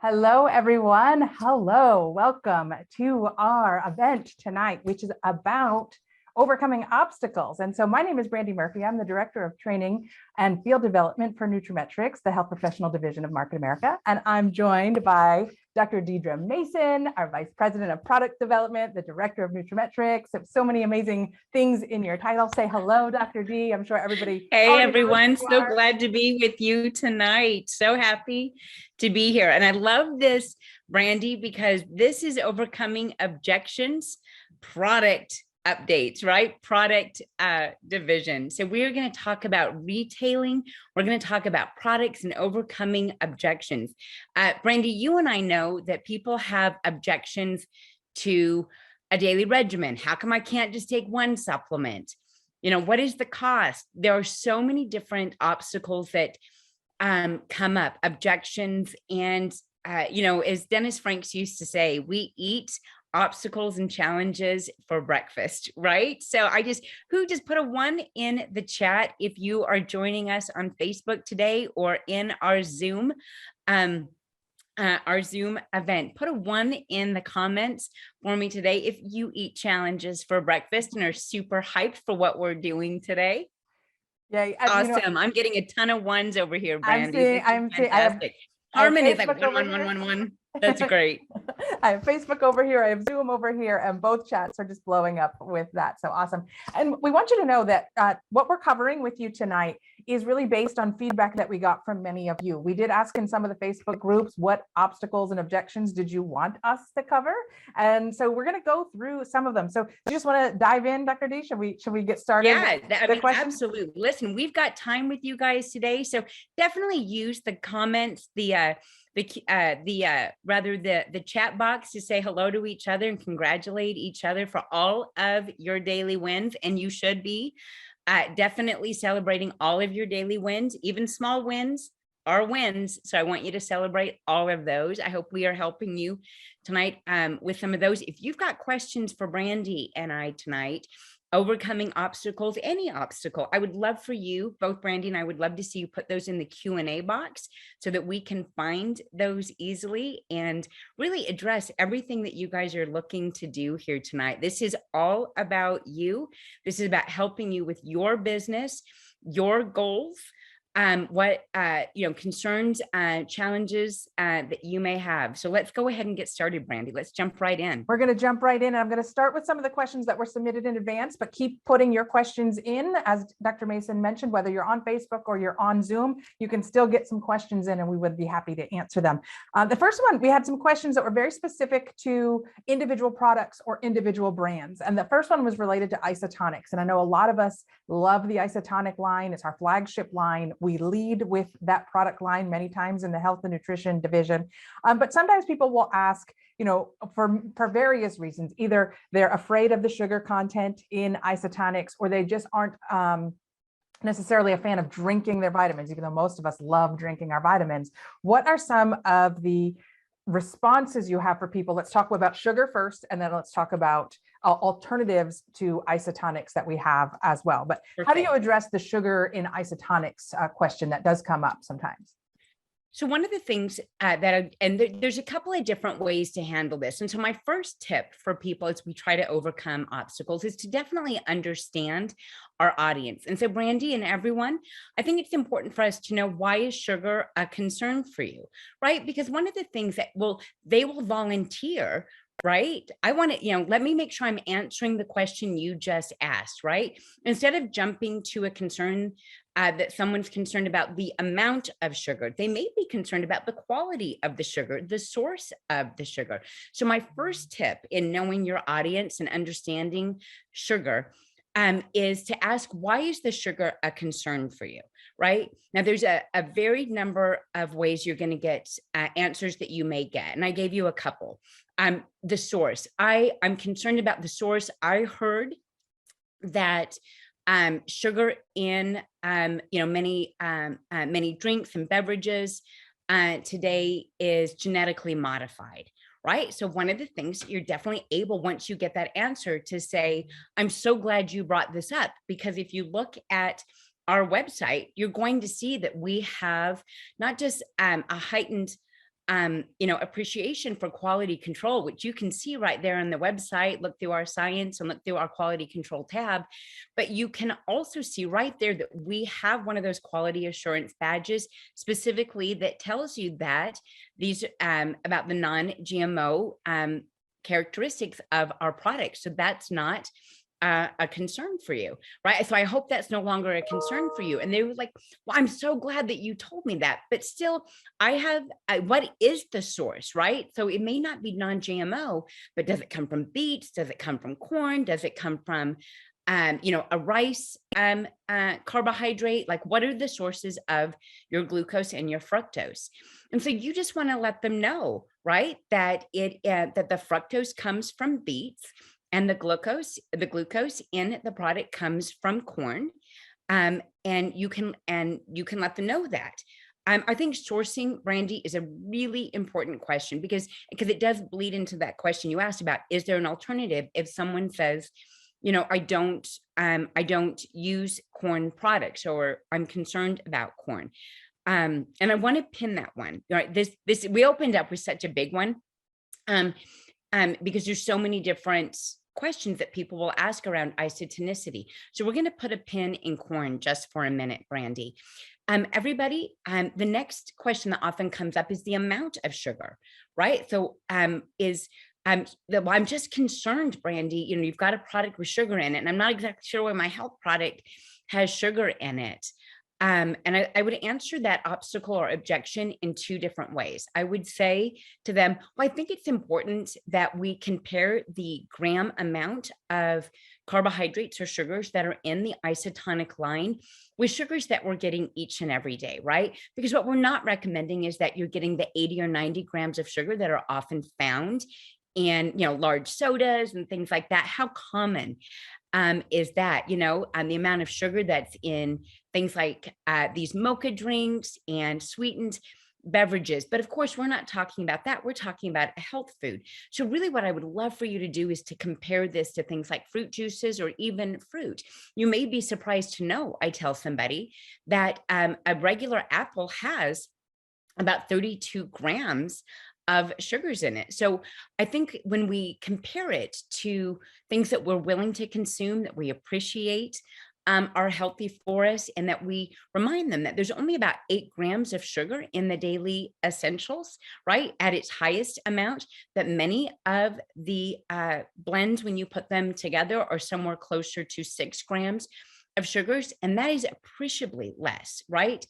Hello, everyone. Hello. Welcome to our event tonight, which is about overcoming obstacles. And so my name is Brandi Murphy. I'm the Director of Training and Field Development for Nutrimetrics, the Health Professional Division of Market America. And I'm joined by Dr. Deedra Mason, our Vice President of Product Development, the Director of Nutrimetrics. So many amazing things in your title. Say hello, Dr. D. I'm sure everybody. Hey, everyone. So glad to be with you tonight. So happy to be here. And I love this, Brandi, because this is overcoming objections, product updates, right? Product division. So we're going to talk about retailing. We're going to talk about products and overcoming objections. Brandi, you and I know that people have objections to a daily regimen. How come I can't just take one supplement? You know, what is the cost? There are so many different obstacles that come up, objections. And, as Dennis Franks used to say, we eat obstacles and challenges for breakfast, right? So who just put a 1 in the chat if you are joining us on Facebook today or in our Zoom event. Put a 1 in the comments for me today if you eat challenges for breakfast and are super hyped for what we're doing today. Yeah, awesome. I'm getting a ton of 1s over here, Brandi. I'm fantastic. Harmon is like 1. That's great. I have Facebook over here. I have Zoom over here, and both chats are just blowing up with that. So awesome. And we want you to know that what we're covering with you tonight is really based on feedback that we got from many of you. We did ask in some of the Facebook groups, what obstacles and objections did you want us to cover? And so we're going to go through some of them. So you just want to dive in, Dr. D? Should we get started? Yeah, absolutely. Listen, we've got time with you guys today. So definitely use the comments, the chat box to say hello to each other and congratulate each other for all of your daily wins. And you should be definitely celebrating all of your daily wins. Even small wins are wins. So I want you to celebrate all of those. I hope we are helping you tonight with some of those. If you've got questions for Brandi and I tonight, overcoming obstacles, any obstacle, I would love for you, both Brandi and I would love to see you put those in the Q&A box so that we can find those easily and really address everything that you guys are looking to do here tonight. This is all about you. This is about helping you with your business, your goals, what concerns, challenges that you may have. So let's go ahead and get started, Brandi. Let's jump right in. We're going to jump right in. And I'm going to start with some of the questions that were submitted in advance, but keep putting your questions in. As Dr. Mason mentioned, whether you're on Facebook or you're on Zoom, you can still get some questions in and we would be happy to answer them. The first one, we had some questions that were very specific to individual products or individual brands. And the first one was related to Isotonix. And I know a lot of us love the Isotonic line. It's our flagship line. We lead with that product line many times in the health and nutrition division. But sometimes people will ask, for various reasons, either they're afraid of the sugar content in Isotonix, or they just aren't necessarily a fan of drinking their vitamins, even though most of us love drinking our vitamins. What are some of the responses you have for people? Let's talk about sugar first, and then let's talk about alternatives to Isotonix that we have as well. But How do you address the sugar in Isotonix question that does come up sometimes? So one of the things there's a couple of different ways to handle this. And so my first tip for people as we try to overcome obstacles is to definitely understand our audience. And so Brandi and everyone, I think it's important for us to know, why is sugar a concern for you, right? Because one of the things that they will volunteer, right? I want to, let me make sure I'm answering the question you just asked, right? Instead of jumping to a concern that someone's concerned about the amount of sugar, they may be concerned about the quality of the sugar, the source of the sugar. So my first tip in knowing your audience and understanding sugar is to ask, why is the sugar a concern for you, right? Now, there's a varied number of ways you're going to get answers that you may get. And I gave you a couple. The source. I'm concerned about the source. I heard that sugar in many drinks and beverages today is genetically modified, right? So one of the things you're definitely able, once you get that answer, to say, I'm so glad you brought this up, because if you look at our website, you're going to see that we have not just a heightened appreciation for quality control, which you can see right there on the website. Look through our science and look through our quality control tab. But you can also see right there that we have one of those quality assurance badges specifically that tells you that these about the non-GMO characteristics of our products. So that's not a concern for you, right? So I hope that's no longer a concern for you. And they were like, well, I'm so glad that you told me that, but still what is the source, right? So it may not be non-GMO, but does it come from beets? Does it come from corn? Does it come from, a rice carbohydrate? Like, what are the sources of your glucose and your fructose? And so you just want to let them know, right? That that the fructose comes from beets, and the glucose in the product comes from corn. And you can let them know that. I think sourcing, Brandi, is a really important question because it does bleed into that question you asked about, is there an alternative if someone says, I don't use corn products, or I'm concerned about corn. And I want to pin that one, right? This we opened up with such a big one. Because there's so many different questions that people will ask around isotonicity. So we're going to put a pin in corn just for a minute, Brandi. Everybody, the next question that often comes up is the amount of sugar, right? So I'm just concerned, Brandi, you've got a product with sugar in it, and I'm not exactly sure why my health product has sugar in it. And I would answer that obstacle or objection in two different ways. I would say to them, well, I think it's important that we compare the gram amount of carbohydrates or sugars that are in the isotonic line with sugars that we're getting each and every day, right? Because what we're not recommending is that you're getting the 80 or 90 grams of sugar that are often found in, large sodas and things like that. How common is that, the amount of sugar that's in things like these mocha drinks and sweetened beverages. But of course, we're not talking about that. We're talking about a health food. So really what I would love for you to do is to compare this to things like fruit juices or even fruit. You may be surprised to know, I tell somebody, that a regular apple has about 32 grams of sugars in it. So I think when we compare it to things that we're willing to consume, that we appreciate, are healthy for us, and that we remind them that there's only about 8 grams of sugar in the daily essentials, right? At its highest amount, that many of the blends, when you put them together, are somewhere closer to 6 grams of sugars. And that is appreciably less, right?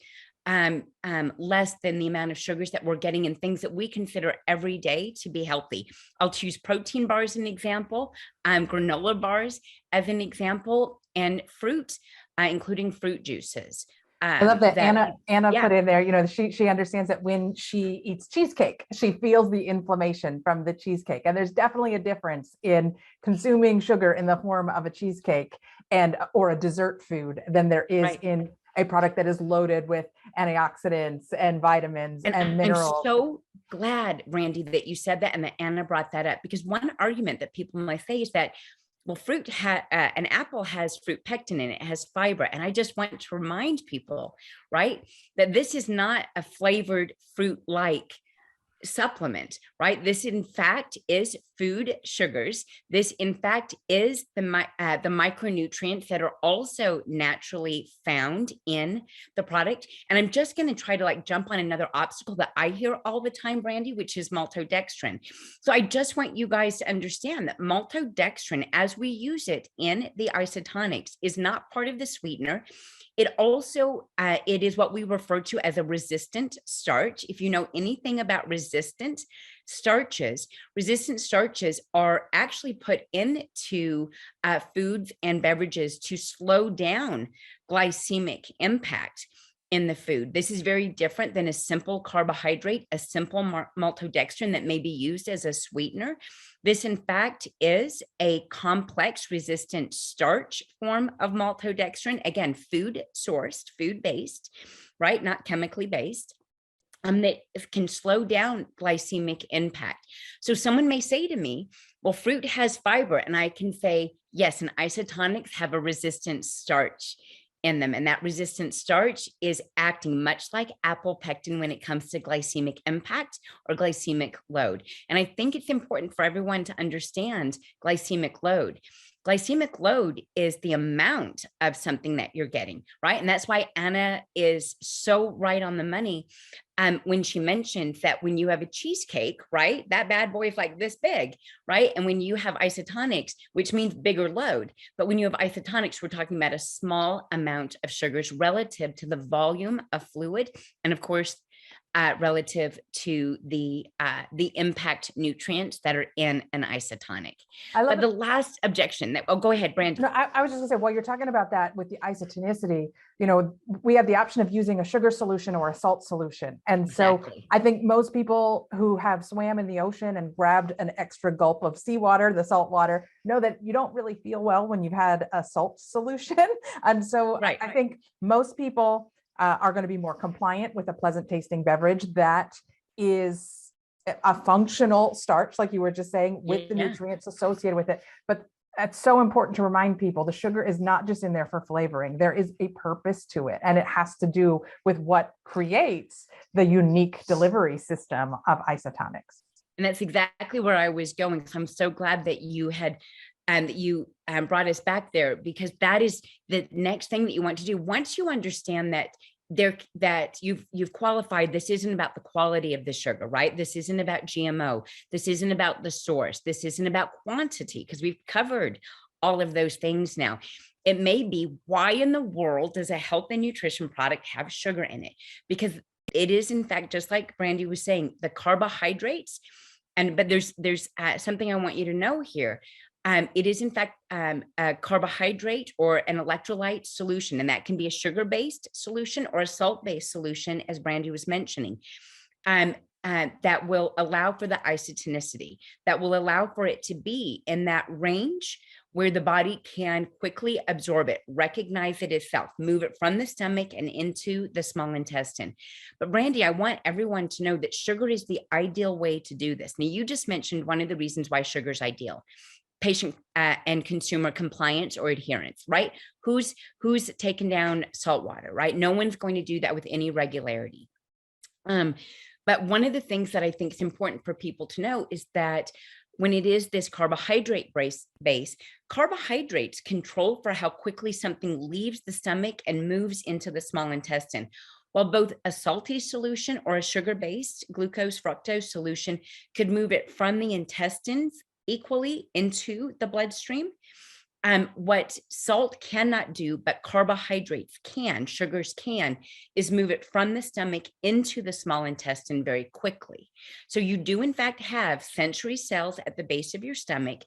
Less than the amount of sugars that we're getting in things that we consider every day to be healthy. I'll choose protein bars as an example, granola bars as an example, and fruit, including fruit juices. I love that Anna yeah. put in there, she understands that when she eats cheesecake, she feels the inflammation from the cheesecake. And there's definitely a difference in consuming sugar in the form of a cheesecake or a dessert food than there is in a product that is loaded with antioxidants and vitamins and minerals. I'm so glad, Brandi, that you said that and that Anna brought that up, because one argument that people might say is that, well, an apple has fruit pectin in it, it has fiber. And I just want to remind people, right, that this is not a flavored fruit-like supplement, right? This in fact is food sugars. This in fact is the micronutrients that are also naturally found in the product. And I'm just going to try to jump on another obstacle that I hear all the time, Brandi, which is maltodextrin. So I just want you guys to understand that maltodextrin, as we use it in the Isotonix, is not part of the sweetener. It also, it is what we refer to as a resistant starch. If you know anything about resistant starches are actually put into foods and beverages to slow down glycemic impact in the food. This is very different than a simple carbohydrate, a simple maltodextrin that may be used as a sweetener. This, in fact, is a complex resistant starch form of maltodextrin. Again, food sourced, food based, right? Not chemically based. That can slow down glycemic impact. So someone may say to me, well, fruit has fiber. And I can say, yes, and Isotonix have a resistant starch in them. And that resistant starch is acting much like apple pectin when it comes to glycemic impact or glycemic load. And I think it's important for everyone to understand glycemic load. Glycemic load is the amount of something that you're getting, right? And that's why Anna is so right on the money when she mentioned that when you have a cheesecake, right, that bad boy is like this big, right? And when you have isotonics, which means bigger load, but when you have isotonics, we're talking about a small amount of sugars relative to the volume of fluid. And of course, relative to the impact nutrients that are in an isotonic. I love But the last objection that, oh, go ahead, Brandi. No, I was just gonna say, while you're talking about that with the isotonicity, you know, we have the option of using a sugar solution or a salt solution. And so Exactly. I think most people who have swam in the ocean and grabbed an extra gulp of seawater, the salt water, know that you don't really feel well when you've had a salt solution. And so Right. I think most people are going to be more compliant with a pleasant tasting beverage that is a functional starch, like you were just saying, with the nutrients associated with it. But it's so important to remind people the sugar is not just in there for flavoring. There is a purpose to it, and it has to do with what creates the unique delivery system of Isotonix. And that's exactly where I was going. So I'm so glad that you had that you brought us back there, because that is the next thing that you want to do. Once you understand that that you've qualified, this isn't about the quality of the sugar, right? This isn't about GMO. This isn't about the source. This isn't about quantity, because we've covered all of those things now. It may be, why in the world does a health and nutrition product have sugar in it? Because it is, in fact, just like Brandi was saying, the carbohydrates. But there's something I want you to know here. It is, in fact, a carbohydrate or an electrolyte solution, and that can be a sugar-based solution or a salt-based solution, as Brandi was mentioning, that will allow for the isotonicity, that will allow for it to be in that range where the body can quickly absorb it, recognize it itself, move it from the stomach and into the small intestine. But Brandi, I want everyone to know that sugar is the ideal way to do this. Now, you just mentioned one of the reasons why sugar is ideal: patient and consumer compliance or adherence, right? Who's taken down salt water, right? No one's going to do that with any regularity. But one of the things that I think is important for people to know is that when it is this carbohydrate base, carbohydrates control for how quickly something leaves the stomach and moves into the small intestine. While both a salty solution or a sugar-based glucose fructose solution could move it from the intestines equally into the bloodstream, what salt cannot do, but carbohydrates can, sugars can, is move it from the stomach into the small intestine very quickly. So you do, in fact, have sensory cells at the base of your stomach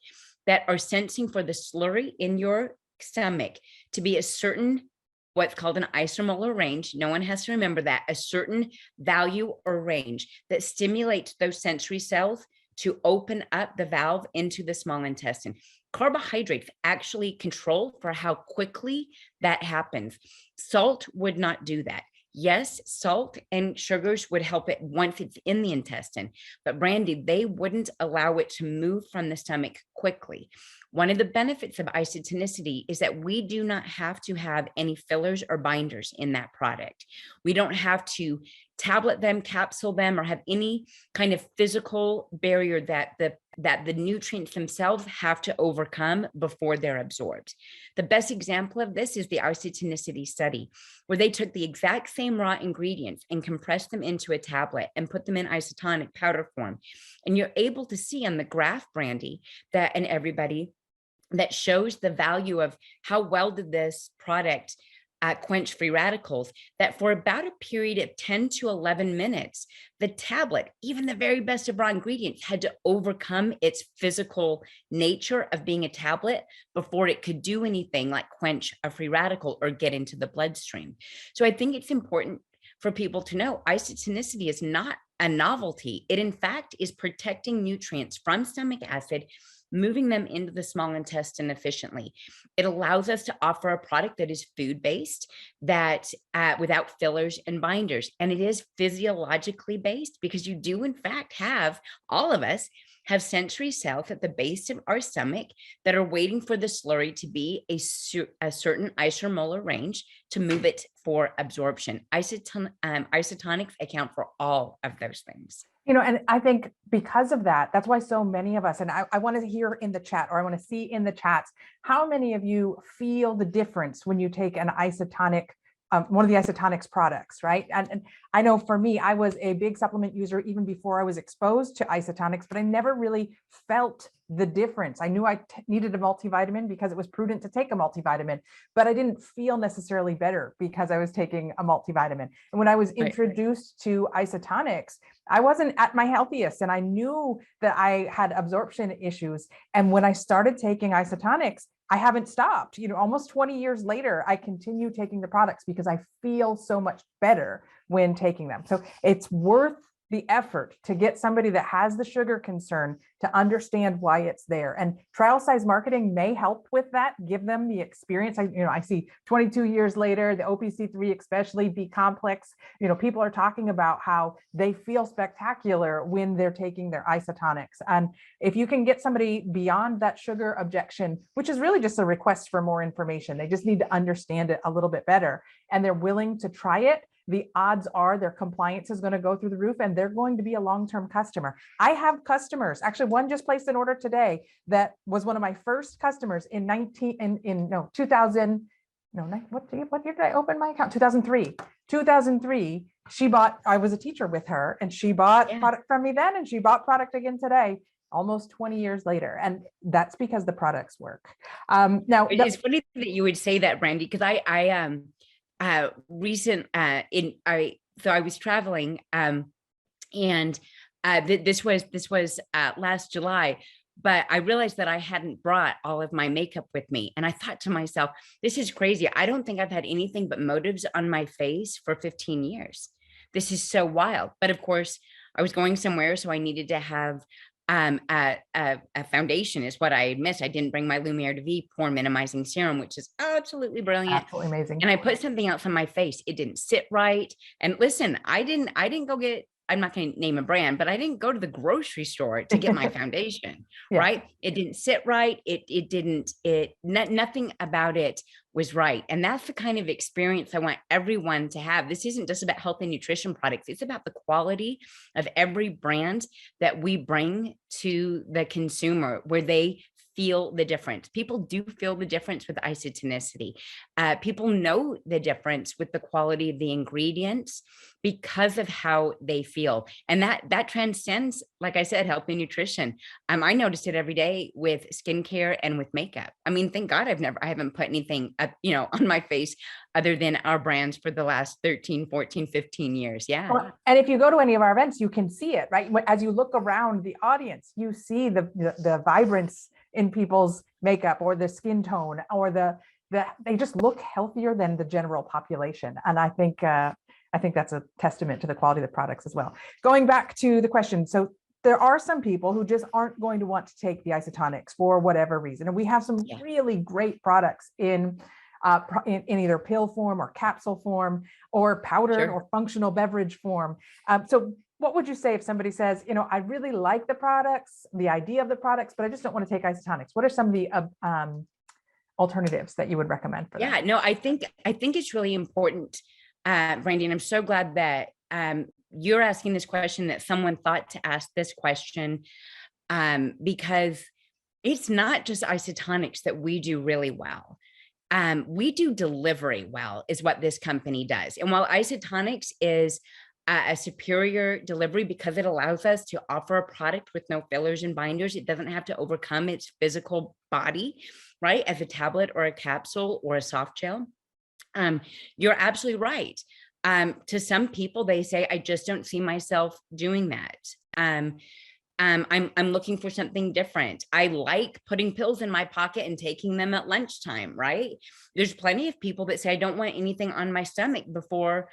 that are sensing for the slurry in your stomach to be a certain, what's called an isomolar range. No one has to remember that, a certain value or range that stimulates those sensory cells to open up the valve into the small intestine. Carbohydrates actually control for how quickly that happens. Salt would not do that. Yes, salt and sugars would help it once it's in the intestine, but Brandi, they wouldn't allow it to move from the stomach quickly. One of the benefits of isotonicity is that we do not have to have any fillers or binders in that product. We don't have to tablet them, capsule them, or have any kind of physical barrier that the nutrients themselves have to overcome before they're absorbed. The best example of this is the isotonicity study, where they took the exact same raw ingredients and compressed them into a tablet and put them in isotonic powder form. And you're able to see on the graph, Brandi, that, and everybody, that shows the value of how well did this product quench free radicals, that for about a period of 10 to 11 minutes, the tablet, even the very best of raw ingredients, had to overcome its physical nature of being a tablet before it could do anything like quench a free radical or get into the bloodstream. So I think it's important for people to know isotonicity is not a novelty. It, in fact, is protecting nutrients from stomach acid, moving them into the small intestine efficiently. It allows us to offer a product that is food-based, that without fillers and binders. And it is physiologically based, because you do, in fact, have, all of us have sensory cells at the base of our stomach that are waiting for the slurry to be a certain isomolar range to move it for absorption. Isotonics account for all of those things. And I think because of that, that's why so many of us, and I want to hear in the chat, or I want to see in the chats, how many of you feel the difference when you take an isotonic, one of the Isotonix products, right? And I know for me, I was a big supplement user even before I was exposed to Isotonix, but I never really felt the difference. I knew I needed a multivitamin because it was prudent to take a multivitamin, but I didn't feel necessarily better because I was taking a multivitamin. And when I was introduced to Isotonix, I wasn't at my healthiest, and I knew that I had absorption issues. And when I started taking Isotonix, I haven't stopped. Almost 20 years later, I continue taking the products because I feel so much better when taking them. So it's worth the effort to get somebody that has the sugar concern to understand why it's there. And trial size marketing may help with that, give them the experience. I see 22 years later, the OPC3, especially B complex, people are talking about how they feel spectacular when they're taking their Isotonix. And if you can get somebody beyond that sugar objection, which is really just a request for more information, they just need to understand it a little bit better, and they're willing to try it, the odds are their compliance is going to go through the roof, and they're going to be a long-term customer. I have customers, actually one just placed an order today that was one of my first customers in 2000. No, what year did I open my account? 2003. She bought, I was a teacher with her, and she bought product from me then, and she bought product again today, almost 20 years later. And that's because the products work. Now it's funny that you would say that, Brandi, because I was traveling, and this was last July, but I realized that I hadn't brought all of my makeup with me. And I thought to myself, this is crazy. I don't think I've had anything but motives on my face for 15 years. This is so wild. But of course, I was going somewhere, so I needed to have a foundation is what I missed. I didn't bring my Lumiere V pore minimizing serum, which is absolutely brilliant. Absolutely amazing. And I put something else on my face. It didn't sit right. And listen, I didn't go get, I'm not going to name a brand, but I didn't go to the grocery store to get my foundation, right? It didn't sit right. Nothing about it was right. And that's the kind of experience I want everyone to have. This isn't just about health and nutrition products. It's about the quality of every brand that we bring to the consumer, where they feel the difference. People do feel the difference with isotonicity. People know the difference with the quality of the ingredients because of how they feel. And that transcends, like I said, health and nutrition. I noticed it every day with skincare and with makeup. I mean, thank God I haven't put anything on my face other than our brands for the last 13, 14, 15 years. Yeah. Well, and if you go to any of our events, you can see it, right? As you look around the audience, you see the vibrance in people's makeup, or the skin tone, or they just look healthier than the general population. And I think that's a testament to the quality of the products as well. Going back to the question. So there are some people who just aren't going to want to take the Isotonix for whatever reason. And we have some really great products in either pill form or capsule form or powdered or functional beverage form. So what would you say if somebody says, I really like the products, the idea of the products, but I just don't want to take Isotonix? What are some of the alternatives that you would recommend for them? Yeah, no, I think it's really important, Brandi, and I'm so glad that you're asking this question, that someone thought to ask this question, because it's not just Isotonix that we do really well. We do delivery well, is what this company does. And while Isotonix is a superior delivery because it allows us to offer a product with no fillers and binders, it doesn't have to overcome its physical body, right, as a tablet or a capsule or a soft gel. You're absolutely right. To some people, they say, I just don't see myself doing that. I'm looking for something different. I like putting pills in my pocket and taking them at lunchtime, right? There's plenty of people that say, I don't want anything on my stomach before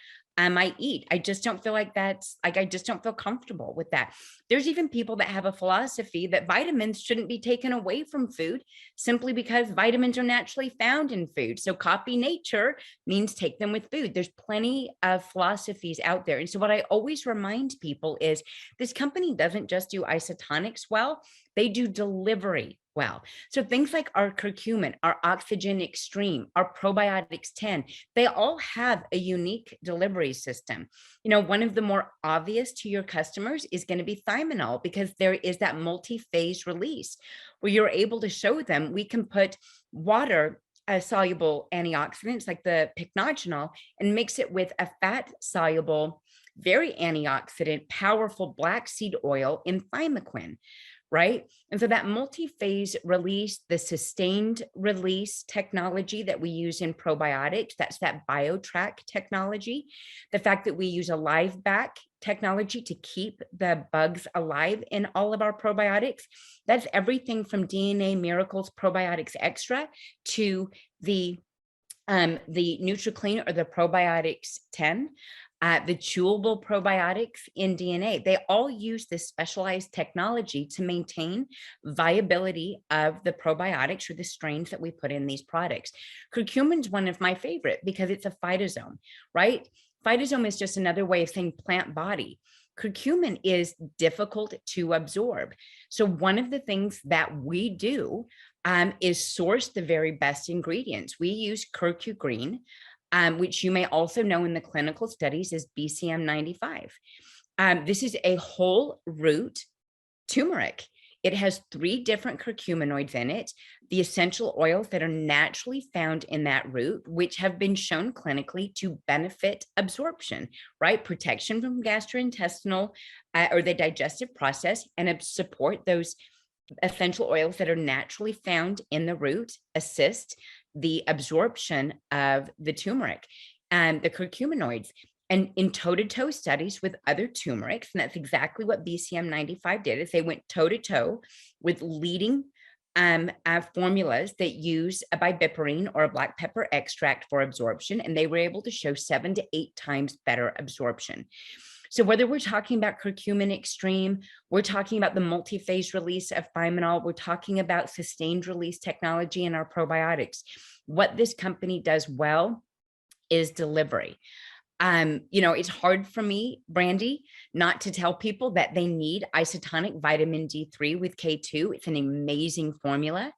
I eat. I just don't feel like that's like, I just don't feel comfortable with that. There's even people that have a philosophy that vitamins shouldn't be taken away from food simply because vitamins are naturally found in food. So copy nature means take them with food. There's plenty of philosophies out there. And so what I always remind people is this company doesn't just do isotonics well, they do delivery well. So things like our curcumin, our oxygen extreme, our probiotics 10, they all have a unique delivery system. You know, one of the more obvious to your customers is going to be thiamine, because there is that multi-phase release where you're able to show them we can put water soluble antioxidants like the pycnogenol and mix it with a fat soluble, very antioxidant, powerful black seed oil in thymoquin, right? And so that multi-phase release, the sustained release technology that we use in probiotics, that's that BioTrack technology. The fact that we use a live back technology to keep the bugs alive in all of our probiotics, that's everything from DNA Miracles Probiotics Extra to the NutriClean or the Probiotics 10. The chewable probiotics in DNA, they all use this specialized technology to maintain viability of the probiotics or the strains that we put in these products. Curcumin is one of my favorite because it's a phytosome, right? Phytosome is just another way of saying plant body. Curcumin is difficult to absorb. So one of the things that we do is source the very best ingredients. We use curcugreen, which you may also know in the clinical studies as BCM 95. This is a whole root turmeric. It has 3 different curcuminoids in it, the essential oils that are naturally found in that root, which have been shown clinically to benefit absorption, right? Protection from gastrointestinal or the digestive process, and support those essential oils that are naturally found in the root, assist the absorption of the turmeric and the curcuminoids. And in toe-to-toe studies with other turmerics, and that's exactly what BCM 95 did, is they went toe-to-toe with leading formulas that use a bipiperine or a black pepper extract for absorption, and they were able to show 7 to 8 times better absorption. So whether we're talking about curcumin extreme, we're talking about the multi-phase release of thiamine, we're talking about sustained release technology in our probiotics, what this company does well is delivery. You know, it's hard for me, Brandi, not to tell people that they need isotonic vitamin D3 with K2. It's an amazing formula.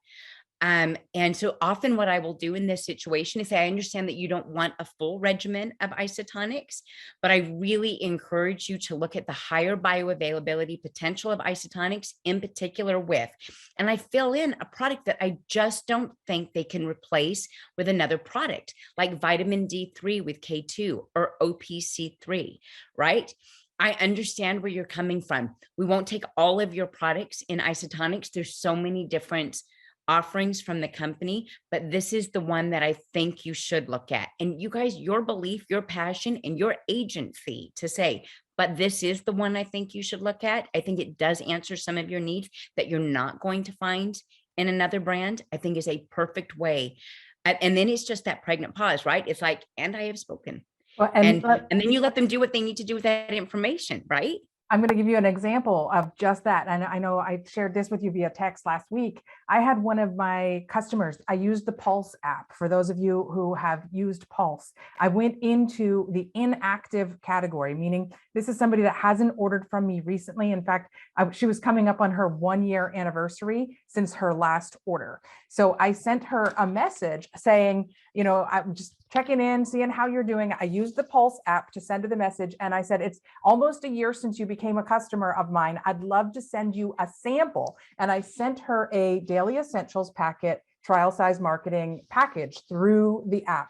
And so often what I will do in this situation is say, I understand that you don't want a full regimen of isotonics, but I really encourage you to look at the higher bioavailability potential of isotonics, in particular with, and I fill in a product that I just don't think they can replace with another product like vitamin D3 with K2 or OPC3, right? I understand where you're coming from. We won't take all of your products in isotonics. There's so many different offerings from the company, but this is the one that I think you should look at. And you guys, your belief, your passion, and your agency to say, but this is the one I think you should look at. I think it does answer some of your needs that you're not going to find in another brand, I think is a perfect way. And then it's just that pregnant pause, right? It's like, and I have spoken. Well, And then you let them do what they need to do with that information, right? I'm going to give you an example of just that. And I know I shared this with you via text last week. I had one of my customers, I used the Pulse app. For those of you who have used Pulse, I went into the inactive category, meaning this is somebody that hasn't ordered from me recently. In fact, she was coming up on her 1-year anniversary since her last order. So I sent her a message saying, you know, I'm just checking in, seeing how you're doing. I used the Pulse app to send her the message. And I said, it's almost a year since you became a customer of mine. I'd love to send you a sample. And I sent her a daily essentials packet, trial size marketing package through the app.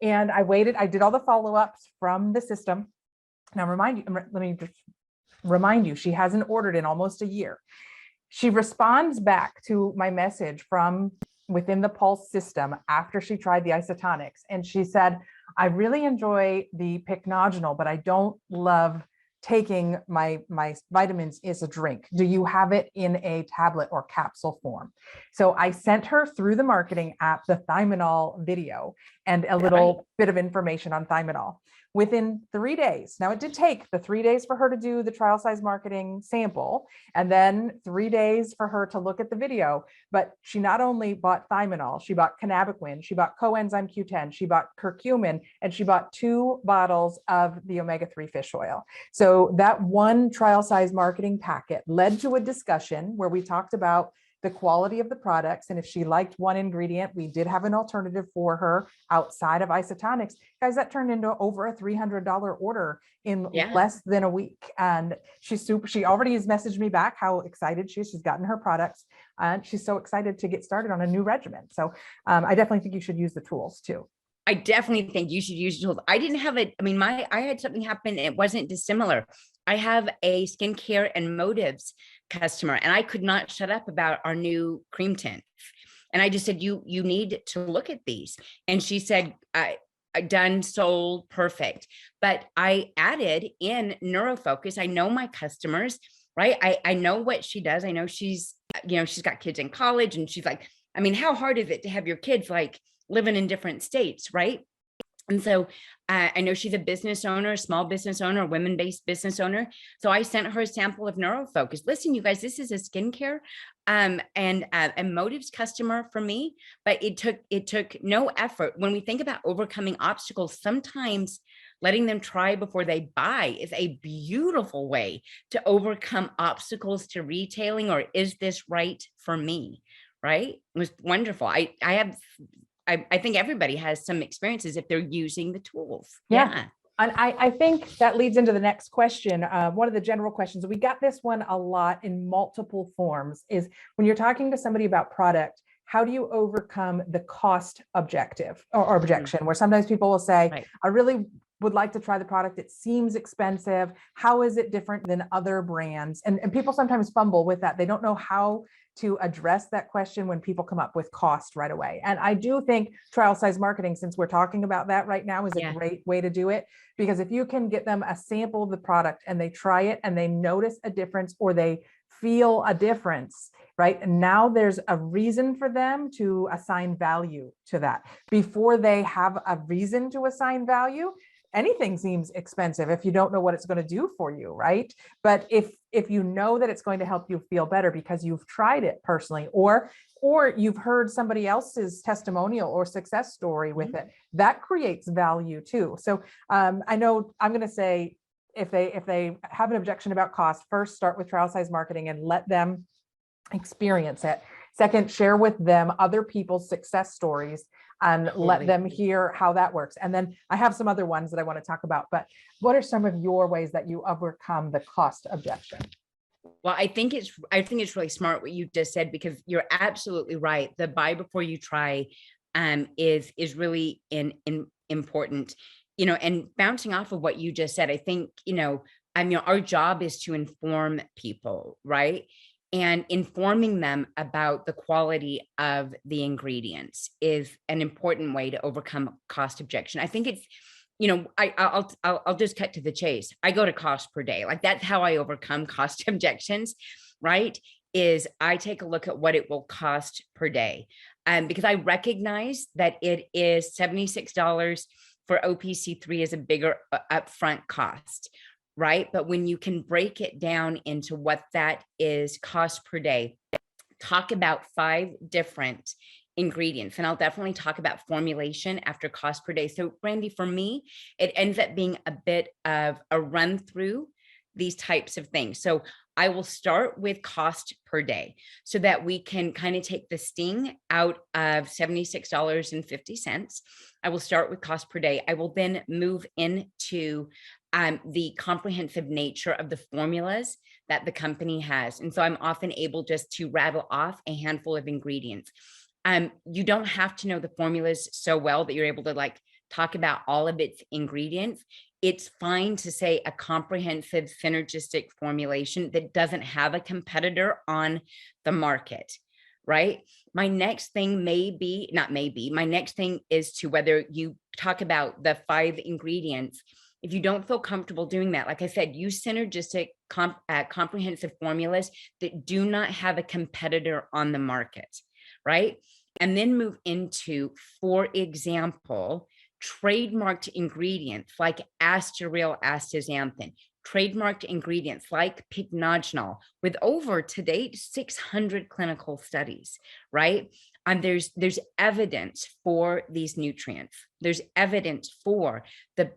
And I waited, I did all the follow-ups from the system. Now let me just remind you, she hasn't ordered in almost a year. She responds back to my message from within the Pulse system after she tried the isotonics. And she said, I really enjoy the pycnogenol, but I don't love taking my vitamins as a drink. Do you have it in a tablet or capsule form? So I sent her through the marketing app, the thiamine video, and a little bit of information on Thimonol. Within 3 days, now it did take the 3 days for her to do the trial size marketing sample, and then 3 days for her to look at the video, but she not only bought Thimonol, she bought cannabiquin, she bought coenzyme Q10, she bought curcumin, and she bought 2 bottles of the omega-3 fish oil. So that one trial size marketing packet led to a discussion where we talked about the quality of the products. And if she liked one ingredient, we did have an alternative for her outside of Isotonix. Guys, that turned into over a $300 order in less than a week. And she already has messaged me back how excited she is. She's gotten her products and she's so excited to get started on a new regimen. So I definitely think you should use the tools too. I definitely think you should use tools. I didn't have it. I mean, I had something happen. It wasn't dissimilar. I have a skincare and motives customer, and I could not shut up about our new cream tint. And I just said, you need to look at these. And she said, I done, sold, perfect. But I added in NeuroFocus. I know my customers, right? I know what she does. I know she's got kids in college, and she's like, I mean, how hard is it to have your kids like living in different states, right? And so I know she's a business owner, a small business owner, a women-based business owner. So I sent her a sample of NeuroFocus. Listen, you guys, this is a skincare and motives customer for me, but it took no effort. When we think about overcoming obstacles, sometimes letting them try before they buy is a beautiful way to overcome obstacles to retailing, or is this right for me? Right? It was wonderful. I think everybody has some experiences if they're using the tools. Yeah. And I think that leads into the next question. One of the general questions, we got this one a lot in multiple forms, is when you're talking to somebody about product, how do you overcome the cost objective or objection, where sometimes people will say, I really would like to try the product. It seems expensive. How is it different than other brands? And people sometimes fumble with that. They don't know how to address that question when people come up with cost right away. And I do think trial size marketing, since we're talking about that right now, is a great way to do it. Because if you can get them a sample of the product and they try it and they notice a difference or they feel a difference, right? And now there's a reason for them to assign value to that. Before they have a reason to assign value, anything seems expensive if you don't know what it's going to do for you, right? But if you know that it's going to help you feel better because you've tried it personally, or you've heard somebody else's testimonial or success story with it, that creates value too. So I know I'm going to say, if they have an objection about cost, first start with trial size marketing and let them experience it. Second, share with them other people's success stories and let them hear how that works. And then I have some other ones that I want to talk about, but what are some of your ways that you overcome the cost objection? Well, I think it's really smart what you just said, because you're absolutely right. The buy before you try is really important, and bouncing off of what you just said, I think, our job is to inform people, right? And informing them about the quality of the ingredients is an important way to overcome cost objection. I think it's, I'll just cut to the chase. I go to cost per day. Like, that's how I overcome cost objections, right? Is I take a look at what it will cost per day. Because I recognize that it is $76 for OPC3 is a bigger upfront cost, right? But when you can break it down into what that is cost per day, talk about 5 different ingredients. And I'll definitely talk about formulation after cost per day. So Brandi, for me, it ends up being a bit of a run through these types of things. So I will start with cost per day so that we can kind of take the sting out of $76.50. I will start with cost per day. I will then move into the comprehensive nature of the formulas that the company has. And so I'm often able just to rattle off a handful of ingredients. You don't have to know the formulas so well that you're able to talk about all of its ingredients. It's fine to say a comprehensive synergistic formulation that doesn't have a competitor on the market, right? My next thing my next thing is to whether you talk about the 5 ingredients. If you don't feel comfortable doing that, like I said, use synergistic comprehensive formulas that do not have a competitor on the market, right? and then move into, for example, trademarked ingredients like asteryl astaxanthin, trademarked ingredients like pycnogenol, with over to date 600 clinical studies, right? And there's evidence for these nutrients. There's evidence for the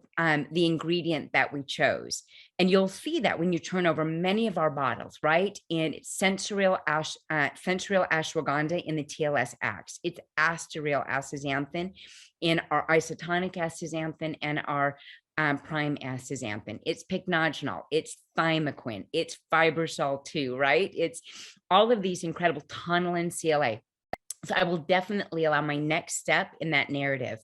ingredient that we chose. And you'll see that when you turn over many of our bottles, right? And it's sensoryl ashwagandha in the TLS Acts. It's asteryl astaxanthin in our isotonic astaxanthin and our prime astaxanthin. It's pycnogenol, it's thymoquin, it's fibersol 2, right? It's all of these incredible tonillin CLA. So I will definitely allow my next step in that narrative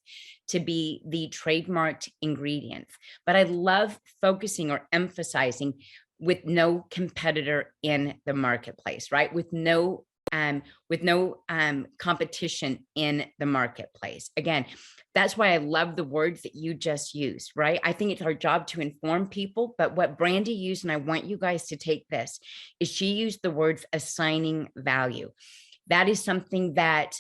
to be the trademarked ingredients. But I love focusing or emphasizing with no competitor in the marketplace, right? With no competition in the marketplace. Again, that's why I love the words that you just used, right? I think it's our job to inform people, but what Brandi used, and I want you guys to take this, is she used the words assigning value. That is something that,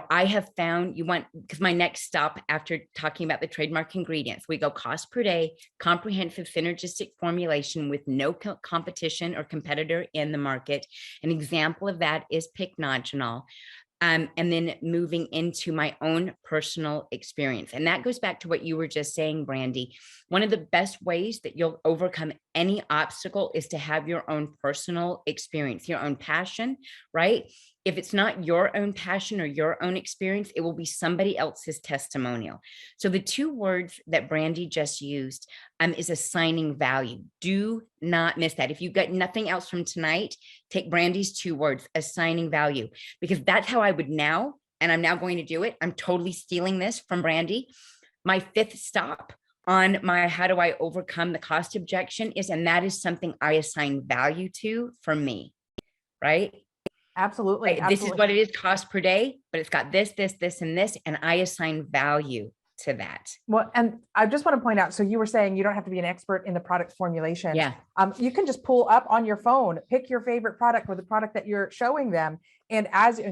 I have found because my next stop after talking about the trademark ingredients, we go cost per day, comprehensive synergistic formulation with no competition or competitor in the market. An example of that is pycnogenol. And then moving into my own personal experience. And that goes back to what you were just saying, Brandi. One of the best ways that you'll overcome any obstacle is to have your own personal experience, your own passion, right? If it's not your own passion or your own experience, it will be somebody else's testimonial. So the two words that Brandi just used is assigning value. Do not miss that. If you've got nothing else from tonight, take Brandi's two words, assigning value, because that's how I would now, and I'm now going to do it. I'm totally stealing this from Brandi. My fifth stop on my how do I overcome the cost objection is, and that is something I assign value to for me, right? Absolutely. Right? This is what it is, cost per day, but it's got this, this, this, and this, and I assign value to that. Well, and I just want to point out, so you were saying you don't have to be an expert in the product formulation. Yeah. You can just pull up on your phone, pick your favorite product or the product that you're showing them. And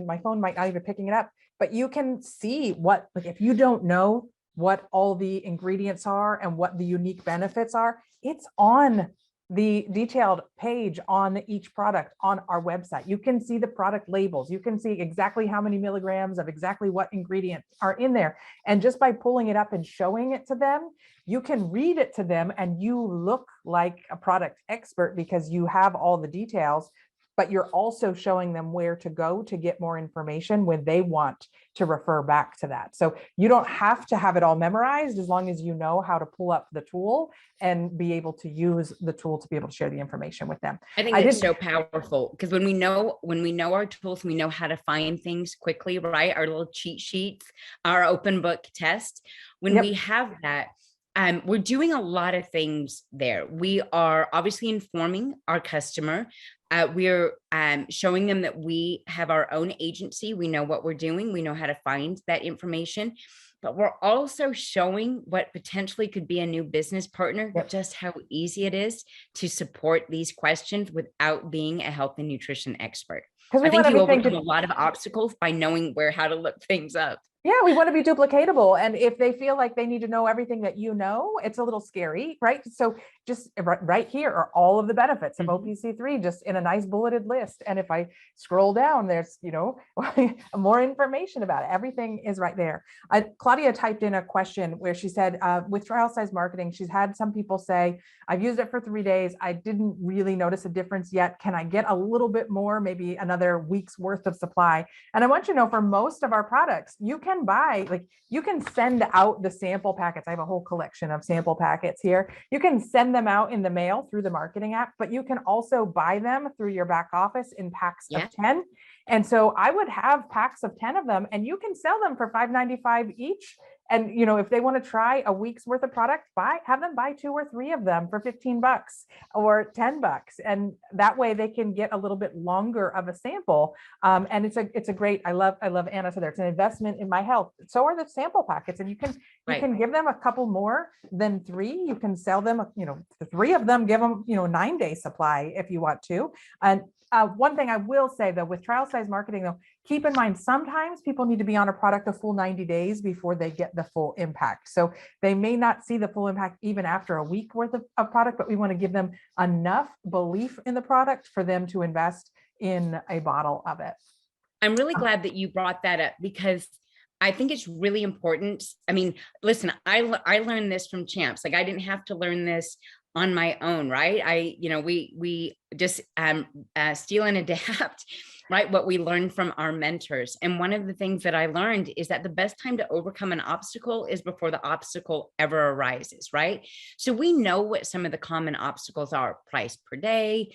my phone might not even picking it up, but you can see like if you don't know what all the ingredients are and what the unique benefits are, it's on the detailed page on each product on our website. You can see the product labels. You can see exactly how many milligrams of exactly what ingredients are in there. And just by pulling it up and showing it to them, you can read it to them and you look like a product expert because you have all the details, but you're also showing them where to go to get more information when they want to refer back to that. So you don't have to have it all memorized as long as you know how to pull up the tool and be able to use the tool to be able to share the information with them. I think it's so powerful because when we know our tools, we know how to find things quickly, right? Our little cheat sheets, our open book test. When we have that, we're doing a lot of things there. We are obviously informing our customer. We're showing them that we have our own agency. We know what we're doing. We know how to find that information, but we're also showing what potentially could be a new business partner, just how easy it is to support these questions without being a health and nutrition expert. I think you overcome a lot of obstacles by knowing how to look things up. Yeah, we want to be duplicatable. And if they feel like they need to know everything that you know, it's a little scary, right? So just right here are all of the benefits of OPC3 just in a nice bulleted list. And if I scroll down, there's, more information about it. Everything is right there. Claudia typed in a question where she said, with trial size marketing, she's had some people say, I've used it for 3 days. I didn't really notice a difference yet. Can I get a little bit more, maybe another week's worth of supply? And I want you to know for most of our products, you can you can send out the sample packets. I have a whole collection of sample packets here. You can send them out in the mail through the marketing app, but you can also buy them through your back office in packs of 10. And so I would have packs of 10 of them and you can sell them for $5.95 each. And, if they want to try a week's worth of product, have them buy 2 or 3 of them for $15 or $10. And that way they can get a little bit longer of a sample. And it's a great, I love Anna said there, it's an investment in my health. So are the sample packets, and you can give them a couple more than 3. You can sell them, 3 of them, give them, 9-day supply if you want to. And one thing I will say though, with trial size marketing though, keep in mind, sometimes people need to be on a product a full 90 days before they get the full impact. So they may not see the full impact even after a week worth of product, but we want to give them enough belief in the product for them to invest in a bottle of it. I'm really glad that you brought that up, because I think it's really important. I mean, listen, I learned this from champs. Like, I didn't have to learn this on my own, right? We just steal and adapt, right? What we learn from our mentors. And one of the things that I learned is that the best time to overcome an obstacle is before the obstacle ever arises, right? So we know what some of the common obstacles are: price per day,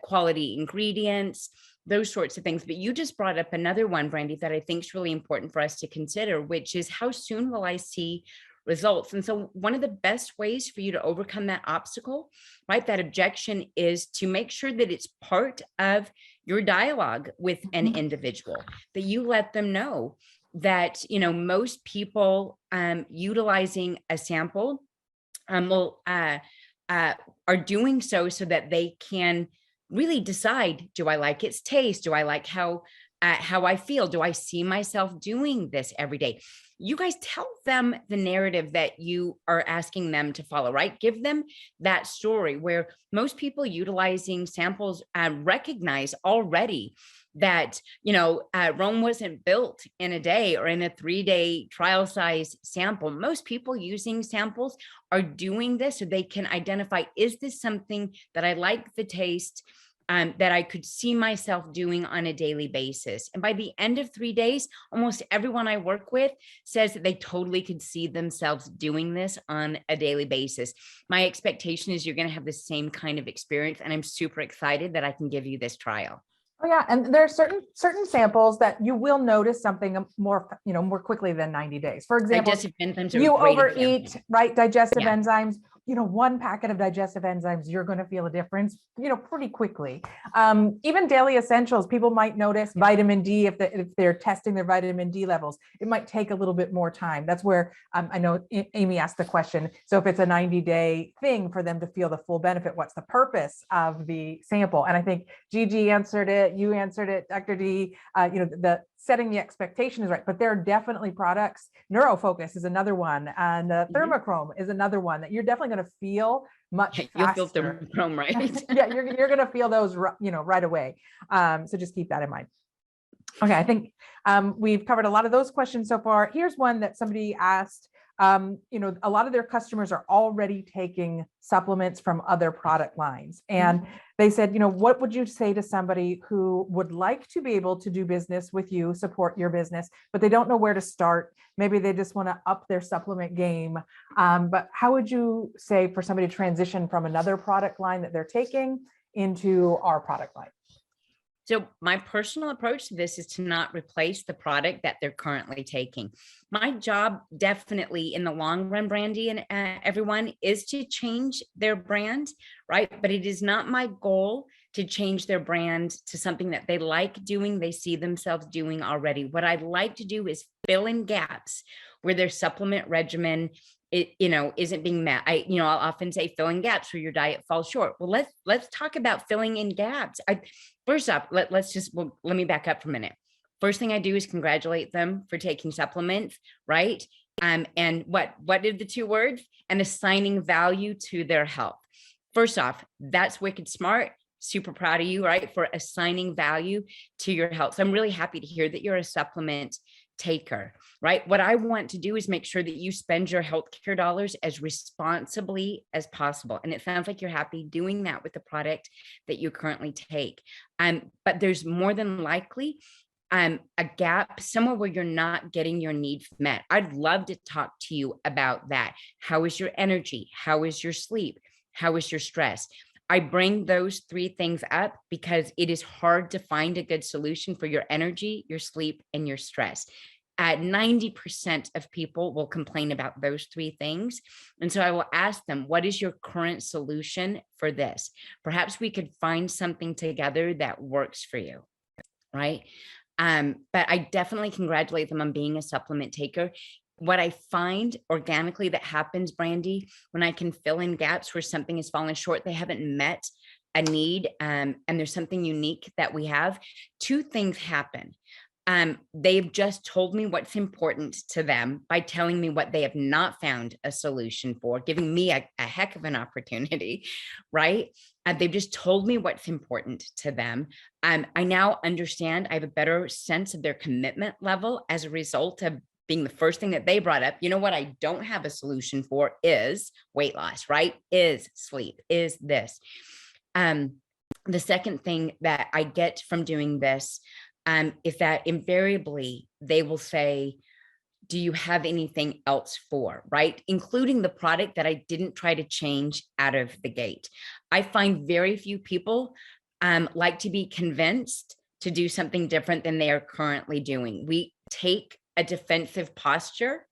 quality ingredients, those sorts of things. But you just brought up another one, Brandi, that I think is really important for us to consider, which is, how soon will I see results? And so one of the best ways for you to overcome that obstacle, right, that objection, is to make sure that it's part of your dialogue with an individual, that you let them know that, you know, most people utilizing a sample are doing so that they can really decide, do I like its taste? Do I like how I feel? Do I see myself doing this every day? You guys tell them the narrative that you are asking them to follow, right? Give them that story, where most people utilizing samples recognize already that, you know, Rome wasn't built in a day or in a 3-day trial size sample. Most people using samples are doing this so they can identify, is this something that I like the taste, that I could see myself doing on a daily basis? And by the end of 3 days, almost everyone I work with says that they totally could see themselves doing this on a daily basis. My expectation is you're going to have the same kind of experience, and I'm super excited that I can give you this trial. Oh yeah, and there are certain samples that you will notice something more, more quickly than 90 days. For example, Digestive enzymes are you a great overeat, example. right? Digestive Yeah. enzymes, one packet of digestive enzymes, you're going to feel a difference, pretty quickly. Even daily essentials, people might notice vitamin D if they're testing their vitamin D levels. It might take a little bit more time. That's where I know Amy asked the question. So if it's a 90-day thing for them to feel the full benefit, what's the purpose of the sample? And I think Gigi answered it. You answered it, Dr. D. The setting the expectation is right, but there are definitely products. Neurofocus is another one, and thermochrome is another one that you're definitely going to feel much faster. You'll feel thermochrome, right? Yeah, you're going to feel those, right away. So just keep that in mind. Okay, I think we've covered a lot of those questions so far. Here's one that somebody asked. A lot of their customers are already taking supplements from other product lines. And they said, what would you say to somebody who would like to be able to do business with you, support your business, but they don't know where to start? Maybe they just want to up their supplement game. But how would you say for somebody to transition from another product line that they're taking into our product line? So my personal approach to this is to not replace the product that they're currently taking. My job, definitely in the long run, Brandi and everyone, is to change their brand, right? But it is not my goal to change their brand to something that they like doing, they see themselves doing already. What I'd like to do is fill in gaps where their supplement regimen isn't being met. I'll often say filling gaps where your diet falls short. Well, let's talk about filling in gaps. First off, let me back up for a minute. First thing I do is congratulate them for taking supplements, right? And what did the 2 words? And assigning value to their health. First off, that's wicked smart. Super proud of you, right? For assigning value to your health. So I'm really happy to hear that you're a supplement taker, right? What I want to do is make sure that you spend your healthcare dollars as responsibly as possible. And it sounds like you're happy doing that with the product that you currently take. But there's more than likely a gap somewhere where you're not getting your needs met. I'd love to talk to you about that. How is your energy? How is your sleep? How is your stress? I bring those 3 things up because it is hard to find a good solution for your energy, your sleep, and your stress. 90% of people will complain about those 3 things. And so I will ask them, what is your current solution for this? Perhaps we could find something together that works for you, right? But I definitely congratulate them on being a supplement taker. What I find organically that happens, Brandi, when I can fill in gaps where something has fallen short, they haven't met a need, and there's something unique that we have, two things happen. They've just told me what's important to them by telling me what they have not found a solution for, giving me a heck of an opportunity, right? They've just told me what's important to them. I now understand, I have a better sense of their commitment level as a result of being the first thing that they brought up. You know what I don't have a solution for is weight loss, right? Is sleep, is this. The second thing that I get from doing this is that invariably they will say, do you have anything else for, right? Including the product that I didn't try to change out of the gate. I find very few people like to be convinced to do something different than they are currently doing. We take a defensive posture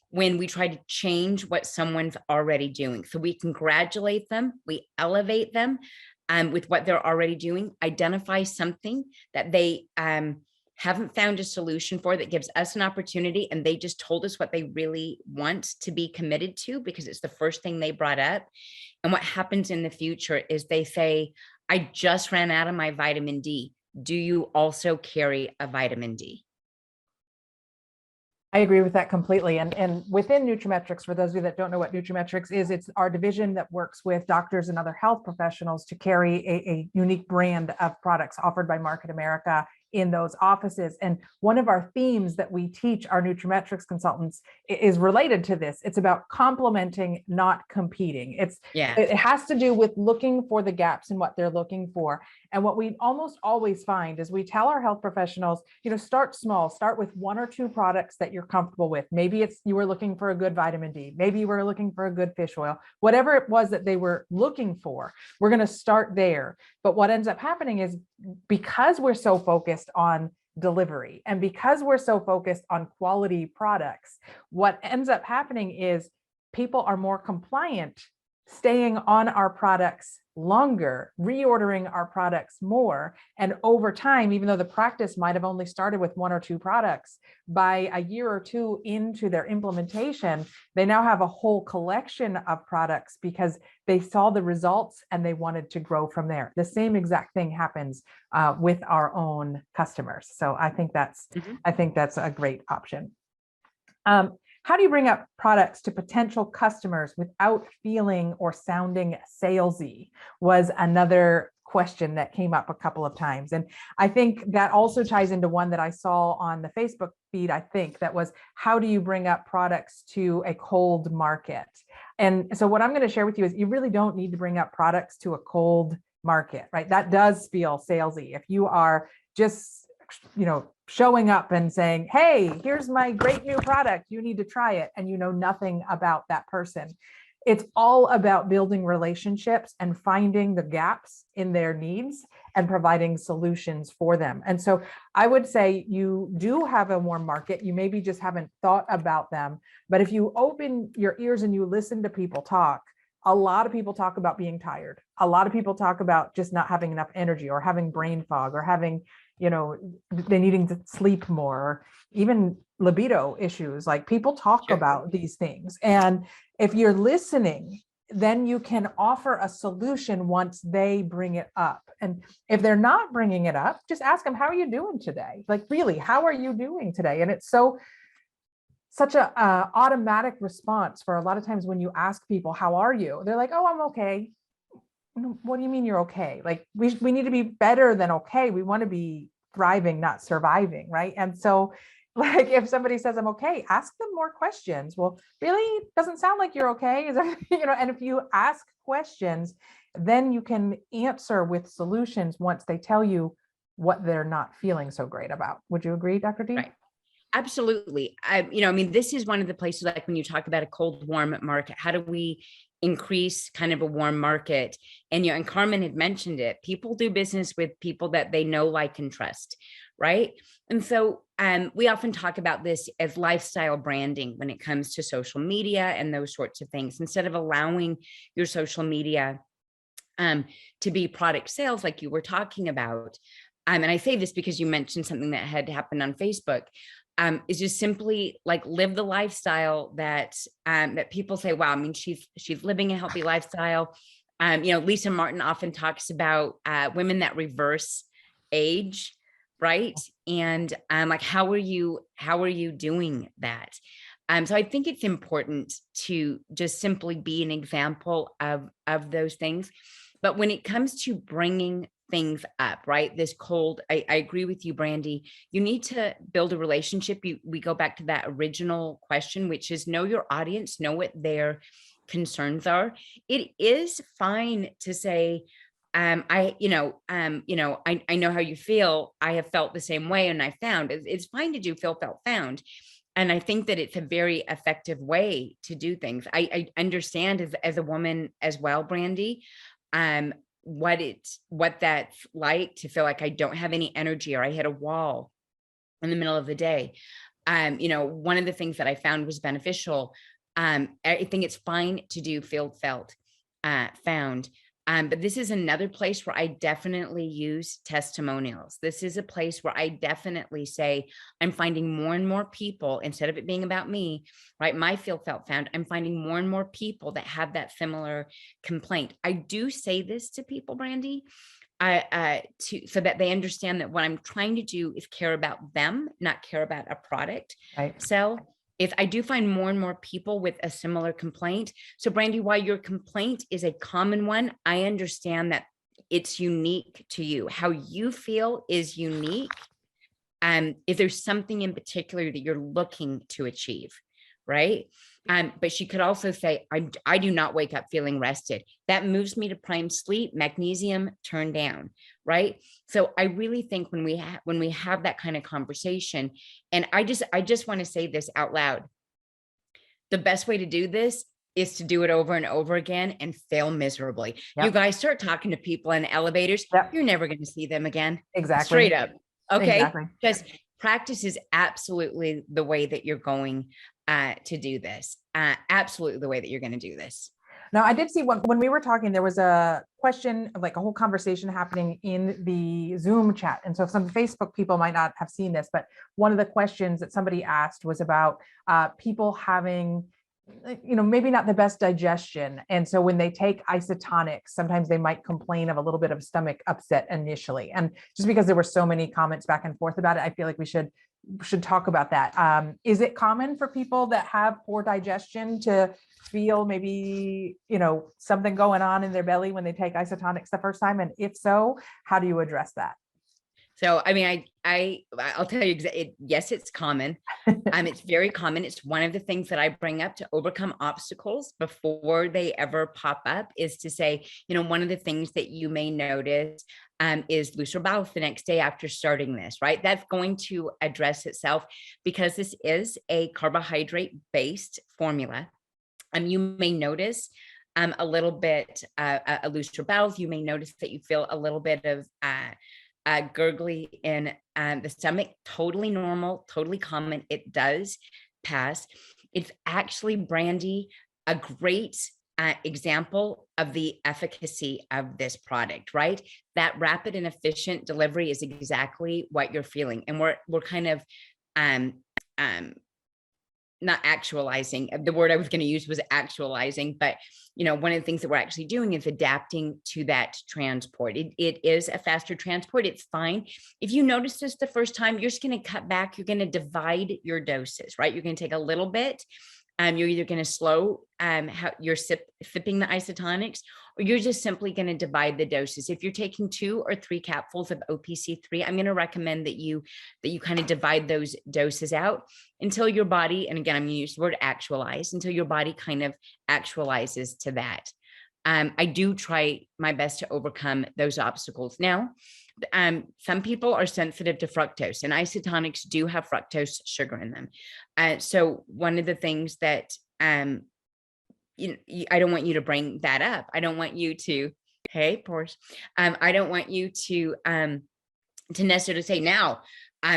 when we try to change what someone's already doing. So we congratulate them, we elevate them with what they're already doing, identify something that they haven't found a solution for that gives us an opportunity, and they just told us what they really want to be committed to because it's the first thing they brought up. And what happens in the future is they say, I just ran out of my vitamin D. Do you also carry a vitamin D? I agree with that completely. And within Nutrimetrics, for those of you that don't know what Nutrimetrics is, it's our division that works with doctors and other health professionals to carry a unique brand of products offered by Market America in those offices. And one of our themes that we teach our Nutrimetrics consultants is related to this. It's about complementing, not competing. It has to do with looking for the gaps in what they're looking for. And what we almost always find is we tell our health professionals, start small, start with one or two products that you're comfortable with. Maybe it's you were looking for a good vitamin D. Maybe you were looking for a good fish oil, whatever it was that they were looking for. We're going to start there. But what ends up happening is because we're so focused on delivery and because we're so focused on quality products, what ends up happening is people are more compliant, staying on our products longer, reordering our products more. And over time, even though the practice might have only started with one or two products, by a year or two into their implementation, they now have a whole collection of products because they saw the results and they wanted to grow from there. The same exact thing happens with our own customers. So I think that's a great option. How do you bring up products to potential customers without feeling or sounding salesy was another question that came up a couple of times. And I think that also ties into one that I saw on the Facebook feed, I think, that was, how do you bring up products to a cold market? And so what I'm going to share with you is you really don't need to bring up products to a cold market, right? That does feel salesy. If you are just showing up and saying, hey, here's my great new product, you need to try it, and you know nothing about that person. It's all about building relationships and finding the gaps in their needs and providing solutions for them. And so I would say you do have a warm market. You maybe just haven't thought about them. But if you open your ears and you listen to people talk, a lot of people talk about being tired. A lot of people talk about just not having enough energy or having brain fog or having, they needing to sleep more, or even libido issues. Like, people talk about these things. And if you're listening, then you can offer a solution once they bring it up. And if they're not bringing it up, just ask them, how are you doing today? Like, really, how are you doing today? And it's such a automatic response for a lot of times when you ask people, how are you? They're like, oh, I'm okay. What do you mean you're okay? Like, we need to be better than okay. We want to be thriving, not surviving, right? And so, like, if somebody says I'm okay, ask them more questions. Well, really, doesn't sound like you're okay. Is that, and if you ask questions, then you can answer with solutions once they tell you what they're not feeling so great about. Would you agree, Dr. D? Right. Absolutely. This is one of the places, like when you talk about a cold, warm market, how do we increase kind of a warm market? And Carmen had mentioned it. People do business with people that they know, like, and trust, right? And so we often talk about this as lifestyle branding when it comes to social media and those sorts of things. Instead of allowing your social media to be product sales, like you were talking about. And I say this because you mentioned something that had happened on Facebook. Is just simply like live the lifestyle that that people say, wow, I mean, she's living a healthy lifestyle. Lisa Martin often talks about women that reverse age, right? And like, how are you doing that? So I think it's important to just simply be an example of those things. But when it comes to bringing things up, right? This cold, I agree with you, Brandi. You need to build a relationship. We go back to that original question, which is know your audience, know what their concerns are. It is fine to say, I know how you feel. I have felt the same way, and I found it's fine to do feel, felt, found. And I think that it's a very effective way to do things. I understand as a woman as well, Brandi, what that's like to feel like I don't have any energy or I hit a wall in the middle of the day. One of the things that I found was beneficial. I think it's fine to do feel, felt, found. But this is another place where I definitely use testimonials. This is a place where I definitely say, I'm finding more and more people, instead of it being about me, right? My feel, felt, found, I'm finding more and more people that have that similar complaint. I do say this to people, Brandi, so that they understand that what I'm trying to do is care about them, not care about a product. Right. So if I do find more and more people with a similar complaint. So Brandi, while your complaint is a common one, I understand that it's unique to you. How you feel is unique. If there's something in particular that you're looking to achieve, right? But she could also say, I do not wake up feeling rested. That moves me to prime sleep, magnesium turned down, right? So I really think when we have that kind of conversation, and I just want to say this out loud, the best way to do this is to do it over and over again and fail miserably. Yep. You guys start talking to people in elevators, Yep. you're never going to see them again. Exactly. Straight up. Okay. Exactly. Because practice is absolutely the way that you're going to do this. Absolutely the way that you're going to do this. Now, I did see when we were talking, there was a question, like a whole conversation happening in the Zoom chat. And so some Facebook people might not have seen this, but one of the questions that somebody asked was about people having, maybe not the best digestion. And so when they take Isotonix, sometimes they might complain of a little bit of stomach upset initially. And just because there were so many comments back and forth about it, I feel like we should talk about that. Is it common for people that have poor digestion to feel maybe, something going on in their belly when they take Isotonix the first time? And if so, how do you address that? So, I mean, I'll tell you, yes, it's common. It's very common. It's one of the things that I bring up to overcome obstacles before they ever pop up, is to say, one of the things that you may notice is looser bowels the next day after starting this, right? That's going to address itself because this is a carbohydrate-based formula. You may notice a little bit a looser bowels. You may notice that you feel a little bit of gurgly in the stomach. Totally normal, totally common. It does pass. It's actually, Brandi, a great example of the efficacy of this product, right? That rapid and efficient delivery is exactly what you're feeling. And we're kind of not actualizing. The word I was going to use was actualizing, but one of the things that we're actually doing is adapting to that transport. It is a faster transport. It's fine. If you notice this the first time, you're just going to cut back. You're going to divide your doses, right? You're going to take a little bit. You're either going to slow how you're sipping the Isotonix, or you're just simply going to divide the doses. If you're taking 2 or 3 capsules of OPC3, I'm going to recommend that you kind of divide those doses out until your body, and again, I'm going to use the word actualize, until your body kind of actualizes to that. I do try my best to overcome those obstacles. Now, some people are sensitive to fructose, and Isotonix do have fructose sugar in them. So one of the things that, I don't want you to bring that up. I don't want you to, hey, Porsche, I don't want you to necessarily say now,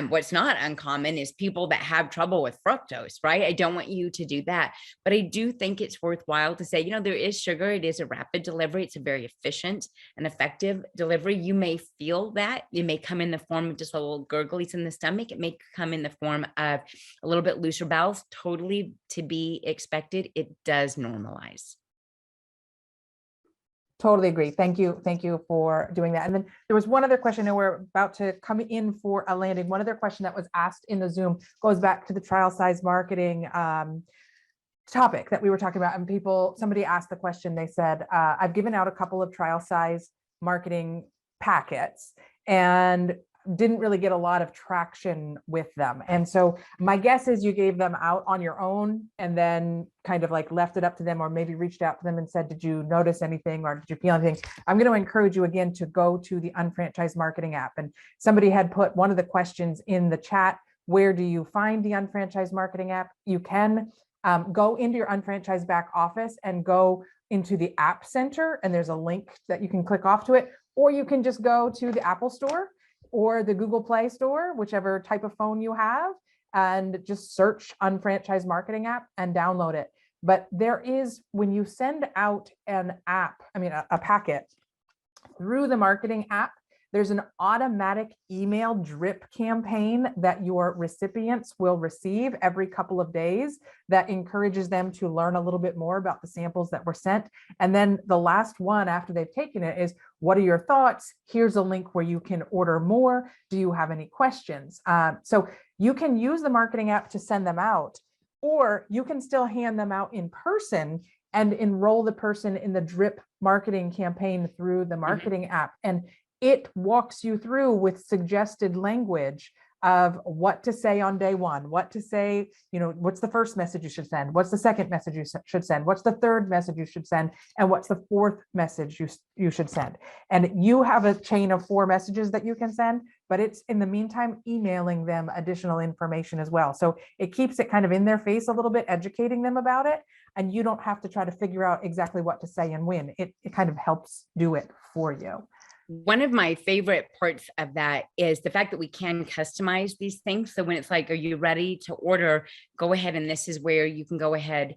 what's not uncommon is people that have trouble with fructose, right? I don't want you to do that, but I do think it's worthwhile to say, there is sugar. It is a rapid delivery. It's a very efficient and effective delivery. You may feel that. It may come in the form of just a little gurglies in the stomach. It may come in the form of a little bit looser bowels, totally to be expected. It does normalize. Totally agree. Thank you. Thank you for doing that. And then there was one other question, and we're about to come in for a landing. One other question that was asked in the Zoom goes back to the trial size marketing topic that we were talking about. And somebody asked the question, they said, I've given out a couple of trial size marketing packets and didn't really get a lot of traction with them. And so my guess is you gave them out on your own and then kind of like left it up to them, or maybe reached out to them and said, did you notice anything or did you feel anything? I'm going to encourage you again to go to the Unfranchised Marketing app. And somebody had put one of the questions in the chat, where do you find the Unfranchised Marketing app? You can go into your Unfranchised back office and go into the App Center, and there's a link that you can click off to it, or you can just go to the Apple Store or the Google Play Store, whichever type of phone you have, and just search Unfranchised Marketing app and download it. But there is, when you send out an app, a packet through the marketing app, there's an automatic email drip campaign that your recipients will receive every couple of days that encourages them to learn a little bit more about the samples that were sent. And then the last one after they've taken it is, what are your thoughts? Here's a link where you can order more. Do you have any questions? So you can use the marketing app to send them out, or you can still hand them out in person and enroll the person in the drip marketing campaign through the marketing app. And it walks you through with suggested language of what to say on day one, what to say, what's the first message you should send, what's the second message you should send, what's the third message you should send, and what's the fourth message you should send. And you have a chain of 4 messages that you can send, but it's in the meantime emailing them additional information as well. So it keeps it kind of in their face a little bit, educating them about it, and you don't have to try to figure out exactly what to say and when. It kind of helps do it for you. One of my favorite parts of that is the fact that we can customize these things. So when it's like, are you ready to order? Go ahead. And this is where you can go ahead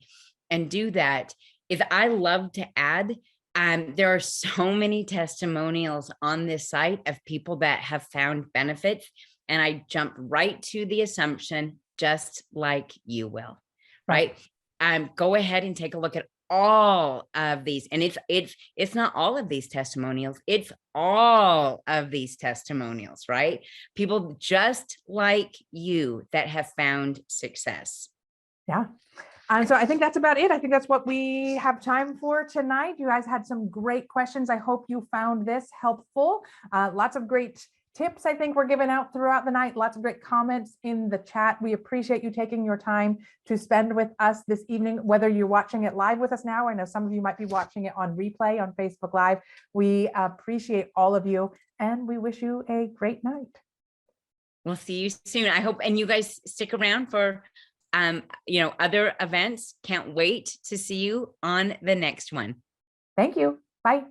and do that. Is I love to add, there are so many testimonials on this site of people that have found benefits. And I jump right to the assumption, just like you will, right? Go ahead and take a look at all of these. And it's not all of these testimonials, it's all of these testimonials, right? People just like you that have found success. Yeah. So I think that's about it. I think that's what we have time for tonight. You guys had some great questions. I hope you found this helpful. Lots of great tips I think were given out throughout the night. Lots of great comments in the chat. We appreciate you taking your time to spend with us this evening, whether you're watching it live with us now. I know some of you might be watching it on replay on Facebook Live. We appreciate all of you, and we wish you a great night. We'll see you soon. I hope, and you guys stick around for other events. Can't wait to see you on the next one. Thank you. Bye.